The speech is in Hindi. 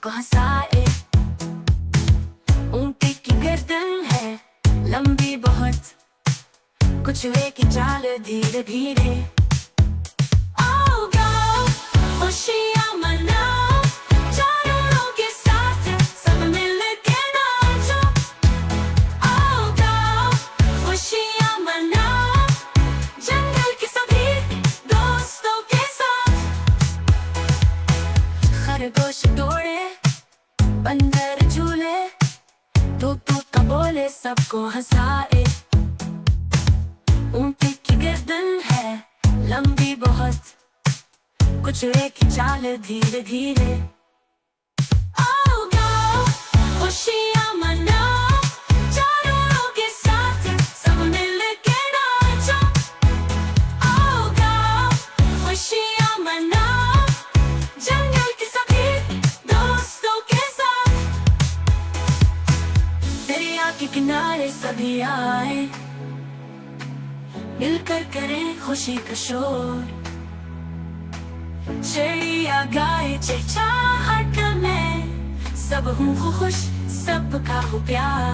सबको हंसाए। ऊँटी की गर्दन है लंबी बहुत, कुछ वे की चाल धीरे धीरे। आओ गाओ खुशियाँ मनाओ, जानवरों के साथ सब मिल के नाचो। आओ गाओ खुशियाँ मनाओ, जंगल के सभी दोस्तों के साथ। खरगोश दौड़े, बंदर झूले, तोता बोले सबको हंसाए। ऊँटी की गर्दन है लंबी बहुत, कुछ एक चाल धीरे धीरे। आओ गाओ खुशियाँ मनाओ, जानवरों के साथ सब मिल के नाचो। आओ गाओ खुशियाँ मनाओ, जंगल के सभी दोस्तों के साथ। दरिया के किनारे सभी आए, मिलकर करें खुशी का शोर। चिड़िया गाए चहचहाहट में, सब हूँ खुश सबका हूँ प्यार।